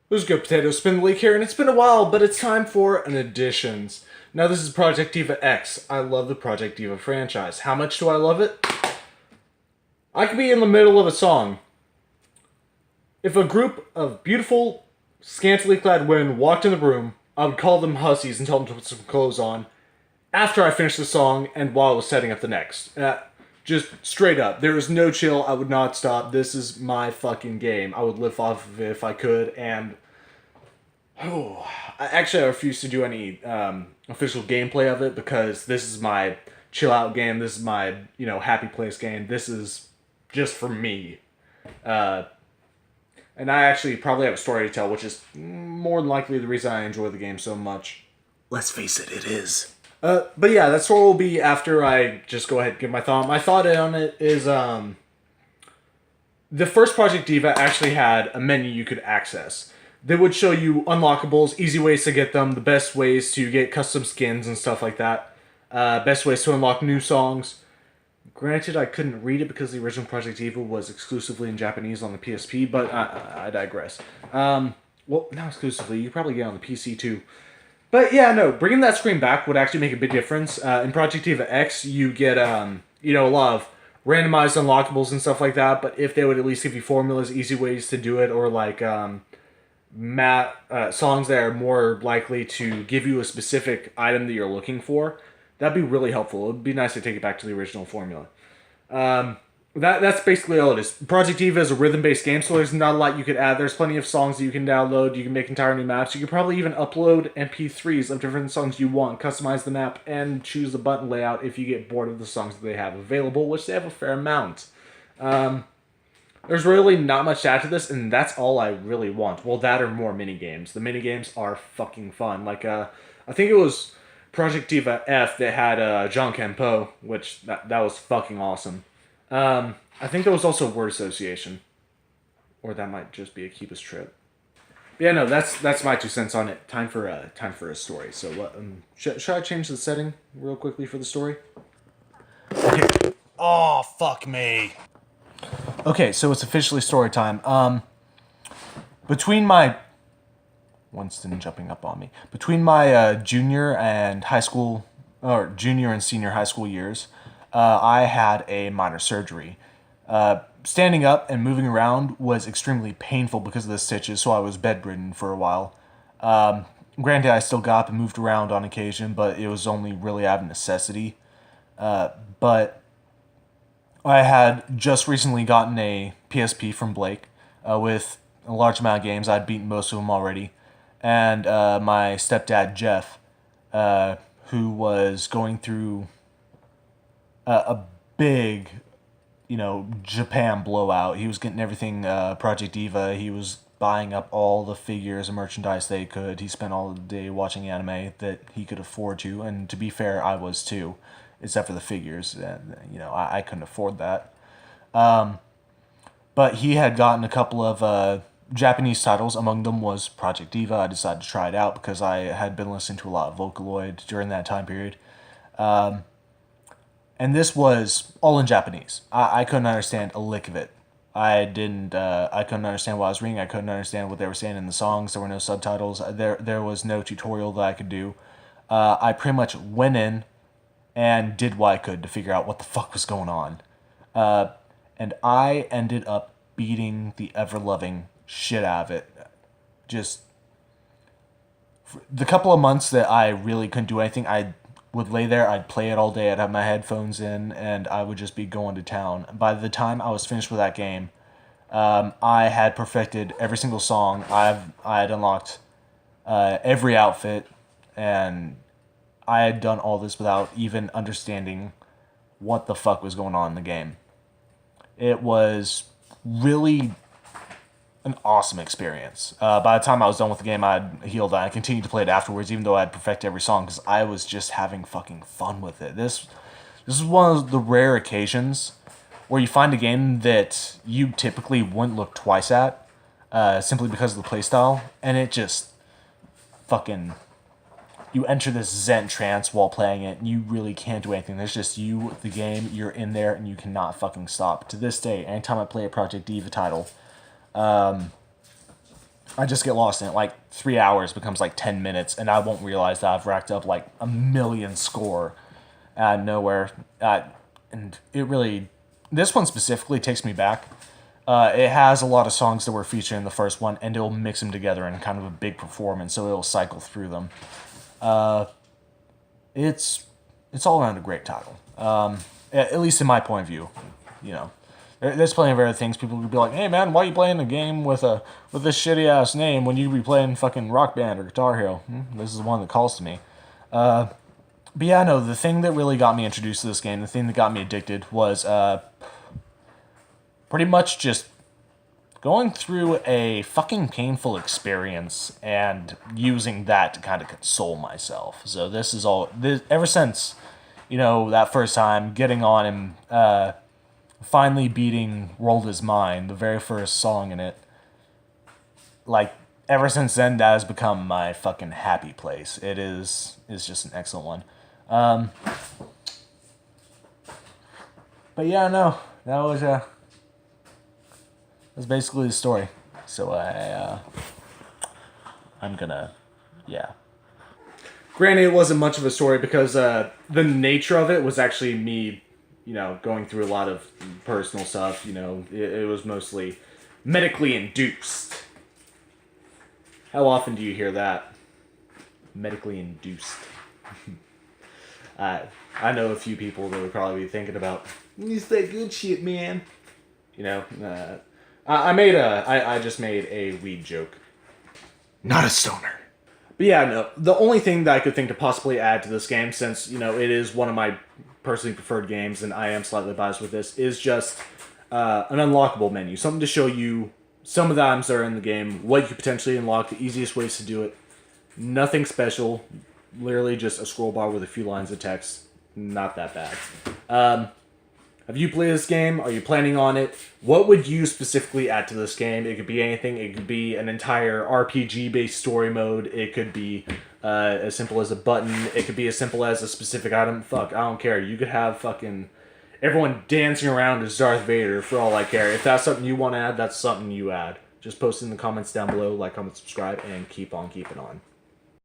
Who's good, Potato? Spin the leak here, and it's been a while, but it's time for an additions. Now, this is Project Diva X. I love the Project Diva franchise. How much do I love it? I could be in the middle of a song. If a group of beautiful, scantily clad women walked in the room, I would call them hussies and tell them to put some clothes on after I finished the song and while I was setting up the next. Just straight up. There is no chill. I would not stop. This is my fucking game. I would live off of it if I could, and I refuse to do any official gameplay of it because this is my chill out game. This is my happy place game. This is just for me. And I actually probably have a story to tell, which is more than likely the reason I enjoy the game so much. Let's face it, it is. But yeah, that story will be after I just go ahead and give my thought. My thought on it is the first Project Diva actually had a menu you could access. They would show you unlockables, easy ways to get them, the best ways to get custom skins and stuff like that. Best ways to unlock new songs. Granted, I couldn't read it because the original Project Diva was exclusively in Japanese on the PSP, but I digress. Well, not exclusively. You could probably get it on the PC too. But yeah, no, bringing that screen back would actually make a big difference. In Project Diva X, you get a lot of randomized unlockables and stuff like that. But if they would at least give you formulas, easy ways to do it, or like songs that are more likely to give you a specific item that you're looking for, that'd be really helpful. It would be nice to take it back to the original formula. That's basically all it is. Project Diva is a rhythm-based game, so there's not a lot you could add. There's plenty of songs that you can download. You can make entire new maps. You could probably even upload MP3s of different songs you want, customize the map, and choose the button layout if you get bored of the songs that they have available, which they have a fair amount. There's really not much to add to this, and that's all I really want. Well, that or more mini-games. The mini-games are fucking fun. Like, I think it was Project Diva F that had John Campo, which that was fucking awesome. I think there was also word association, or that might just be a Keepus trip. But yeah, no, that's my 2 cents on it. Time for a story. So, should I change the setting real quickly for the story? Okay. Oh, fuck me. Okay, so it's officially story time. Between my Winston jumping up on me. Between my junior and senior high school years, I had a minor surgery. Standing up and moving around was extremely painful because of the stitches, so I was bedridden for a while. Granted, I still got up and moved around on occasion, but it was only really out of necessity. But I had just recently gotten a PSP from Blake with a large amount of games. I'd beaten most of them already. And my stepdad, Jeff, who was going through a big, Japan blowout. He was getting everything Project Diva. He was buying up all the figures and merchandise they could. He spent all the day watching anime that he could afford to. And to be fair, I was too, except for the figures. I couldn't afford that. But he had gotten a couple of Japanese titles. Among them was Project Diva. I decided to try it out because I had been listening to a lot of Vocaloid during that time period. And this was all in Japanese. I couldn't understand a lick of it. I couldn't understand what I was reading. I couldn't understand what they were saying in the songs. There were no subtitles. There was no tutorial that I could do. I pretty much went in and did what I could to figure out what the fuck was going on. And I ended up beating the ever-loving shit out of it. Just the couple of months that I really couldn't do anything, I would lay there, I'd play it all day, I'd have my headphones in, and I would just be going to town. By the time I was finished with that game, I had perfected every single song. I had unlocked every outfit, and I had done all this without even understanding what the fuck was going on in the game. It was really an awesome experience. By the time I was done with the game, I'd healed and I continued to play it afterwards, even though I'd perfected every song, because I was just having fucking fun with it. This is one of the rare occasions where you find a game that you typically wouldn't look twice at, simply because of the playstyle, and it just fucking... You enter this Zen trance while playing it, and you really can't do anything. There's just you, the game, you're in there, and you cannot fucking stop. To this day, anytime I play a Project Diva title, I just get lost in it. Like 3 hours becomes like 10 minutes, and I won't realize that I've racked up like a million score out of nowhere. And it really, this one specifically takes me back. It has a lot of songs that were featured in the first one, and it'll mix them together in kind of a big performance, so it'll cycle through them. It's all around a great title. At least in my point of view, you know. There's plenty of other things. People could be like, "Hey man, why are you playing a game with this shitty ass name when you could be playing fucking Rock Band or Guitar Hero?" This is the one that calls to me. But yeah, no, the thing that really got me introduced to this game, the thing that got me addicted was pretty much just going through a fucking painful experience and using that to kind of console myself. So this is all this, ever since, that first time getting on and finally beating World Is Mine, the very first song in it. Like, ever since then, that has become my fucking happy place. Is just an excellent one. But yeah, no, that's basically the story. So I'm gonna, yeah. Granted, it wasn't much of a story because the nature of it was actually me, going through a lot of personal stuff. It was mostly medically induced. How often do you hear that? Medically induced. I know a few people that would probably be thinking about, it's that good shit, man. I just made a weed joke. Not a stoner. But yeah, no, the only thing that I could think to possibly add to this game, since, it is one of my personally preferred games, and I am slightly biased with this, is just an unlockable menu. Something to show you some of the items that are in the game, what you could potentially unlock, the easiest ways to do it. Nothing special. Literally just a scroll bar with a few lines of text. Not that bad. Have you played this game? Are you planning on it? What would you specifically add to this game? It could be anything. It could be an entire RPG-based story mode. It could be as simple as a button. It could be as simple as a specific item. Fuck, I don't care. You could have fucking everyone dancing around as Darth Vader for all I care. If that's something you want to add, that's something you add. Just post in the comments down below, like, comment, subscribe, and keep on keeping on.